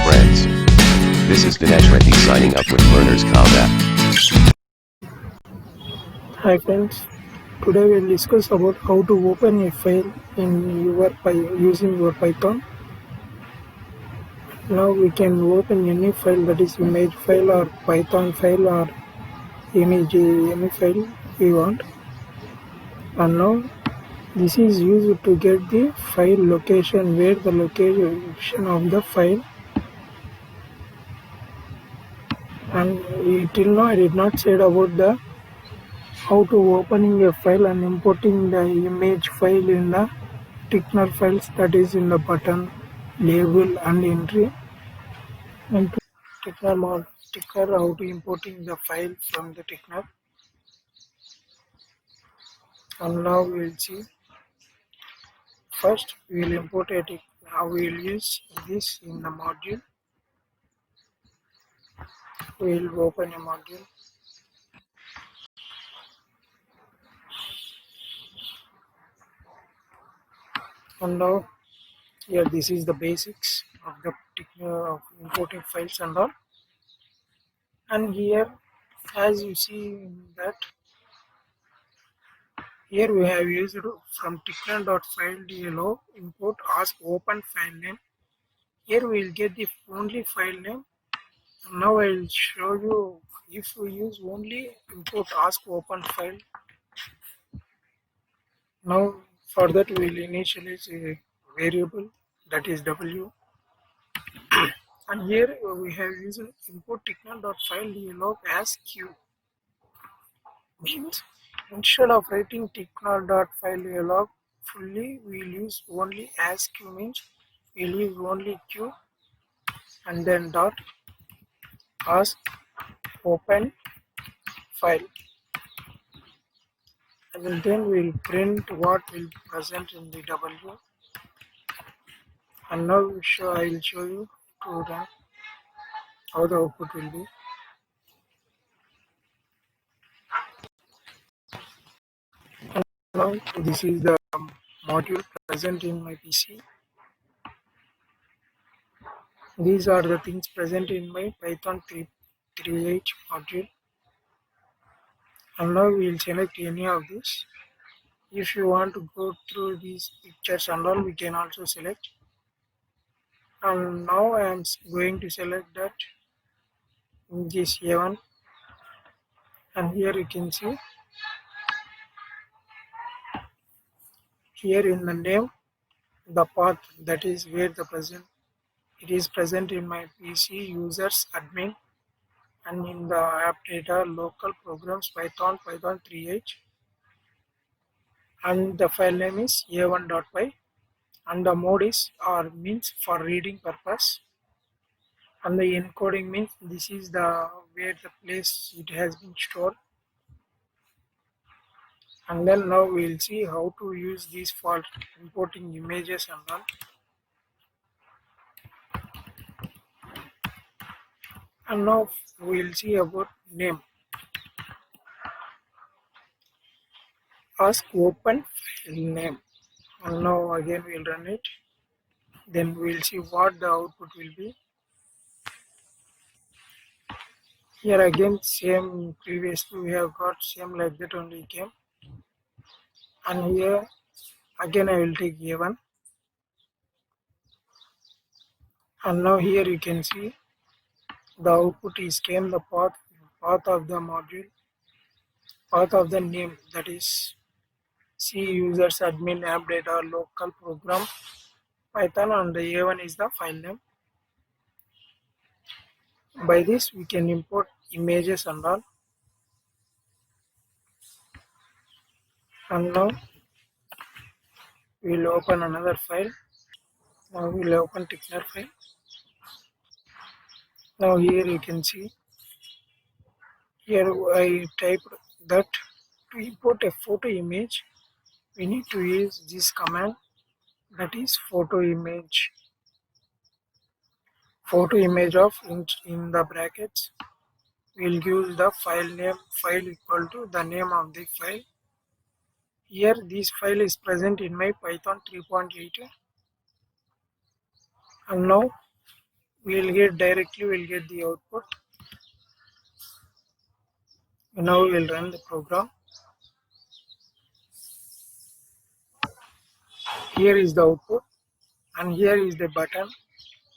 friends. This is Dinesh Reddy signing up with Learners Combat. Hi friends, today we'll discuss about how to open a file in using your Python. Now we can open any file, that is image file or Python file or any file we want. And now this is used to get the file location, where the location of the file. And till now I did not say about the how to opening a file and importing the image file in the tickner files, that is in the button, label and entry, and to tickner how to importing the file from the tickner. And now we will see. First we will import a tick. Now we will use this in the module. We will open a module. And now here this is the basics of the tickner of importing files and all. And here, as you see that here we have used from tickner.file import ask open file name. Here we will get the only file name. Now I will show you if we use only import ask open file. Now for that we will initialize a variable, that is W. And here we have used import tickner.file as Q. Means instead of writing tickner.file fully, we will use only as Q, means we will use only Q and then dot ask open file, and then we will print what will present in the W. And now I will show you to run how the output will be. And now this is the module present in my PC. These are the things present in my Python 3.8 module. And now we will select any of this. If you want to go through these pictures and all, we can also select. And now I am going to select that this A1. And here you can see, here in the name, the path, that is where it is present in my PC users admin, and in the app data local programs Python 3.8, and the file name is a1.py, and the mode is or means for reading purpose, and the encoding means this is the where the place it has been stored. And then now we will see how to use these for importing images and all. And now we will see about name. Ask open file name. And now again we will run it. Then we will see what the output will be. Here again same, previously we have got same like that only came. And here again I will take A1. And now here you can see the output is came the path of the module, path of the name, that is C users admin app data local program Python, and the A1 is the file name. By this we can import images and all. And now we will open another file. Now we will open tickner file. Now here you can see, here I typed that to import a photo image we need to use this command, that is photo image of in the brackets. We will use the file name, file equal to the name of the file. Here this file is present in my Python 3.8. And now we'll get the output. Now we'll run the program. Here is the output and here is the button.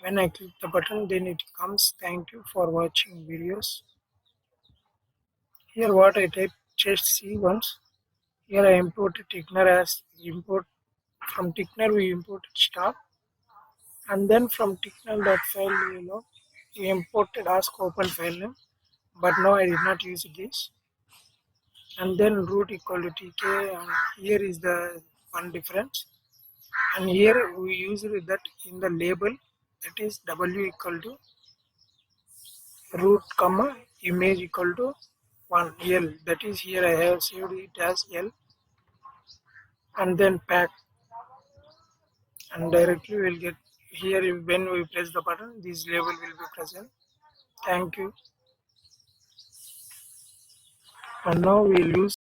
When I click the button, then it comes thank you for watching videos. Here what I type, just see once. Here I imported Tickner as import. From Tickner we imported star, and then from Tickner.file we imported ask open file name, but now I did not use this. And then root equal to tk, and here is the one difference. And here we use that in the label, that is w equal to root comma image equal to 1 L, that is here I have saved it as L, and then pack, and directly we'll get here when we press the button this label will be present. Thank you. And now we'll use,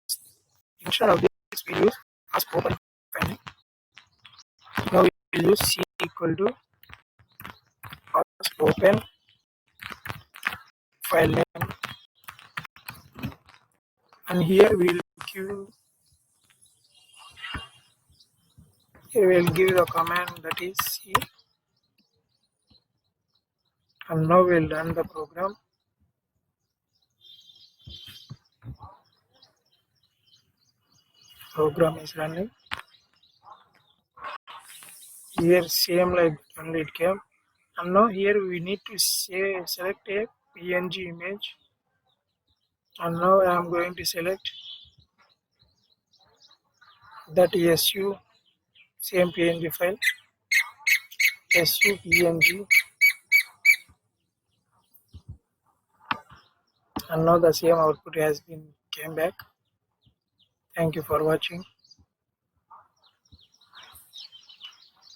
instead of this we use ask open file. Now we'll use c equal to ask open file name, and here we'll give the command, that is c, and now we'll run the program. Program is running. Here same like only it came, and now here we need to select a png image, and now I am going to select that su, same png file, su png, and now the same output has been came back. Thank you for watching.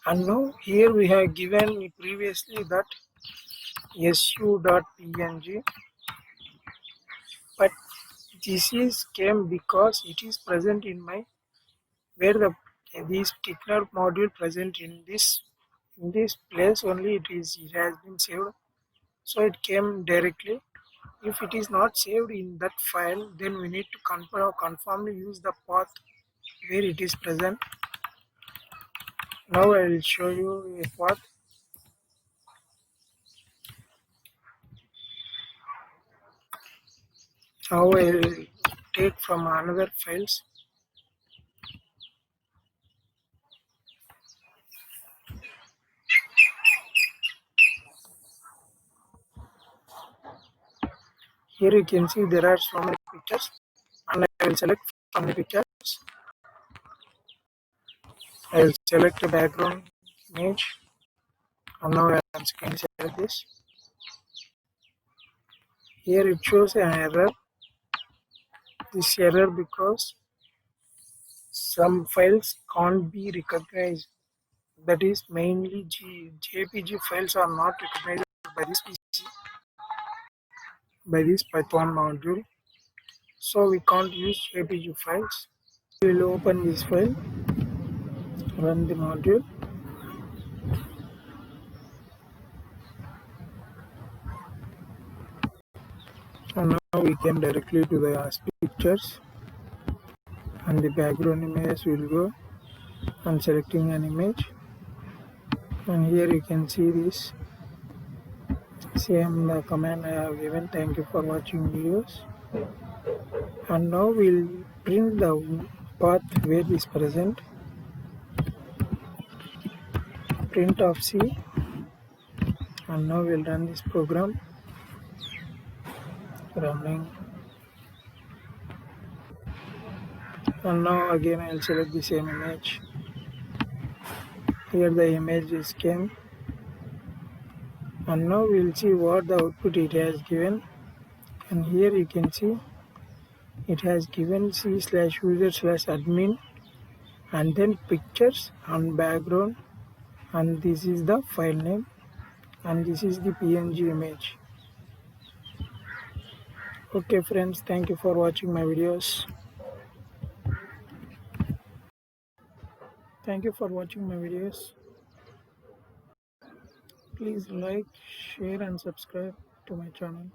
And now here we have given previously that su.png, but this is came because it is present in my, where the this particular module present in this place only, it has been saved, so it came directly. If it is not saved in that file, then we need to conformly use the path where it is present. Now I will show you a path. Now I will take from another files. Here you can see there are so many pictures, and I will select from the pictures. I will select a background image, and now I am going to select this. Here it shows an error. This error because some files can't be recognized. That is mainly JPG files are not recognized by this PC, by this Python module. So we can't use JPG files. We will open this file, run the module. And now we can directly to the pictures, and the background image will go, and selecting an image, and here you can see this same the command I have given. Thank you for watching videos. And now we'll print the path where is present. Print of C, and now we'll run this program. Running, and now again I'll select the same image. Here the image is came, and now we'll see what the output it has given. And here you can see it has given c/user/admin, and then pictures and background, and this is the file name, and this is the png image. Okay friends, thank you for watching my videos. Thank you for watching my videos. Please like, share and subscribe to my channel.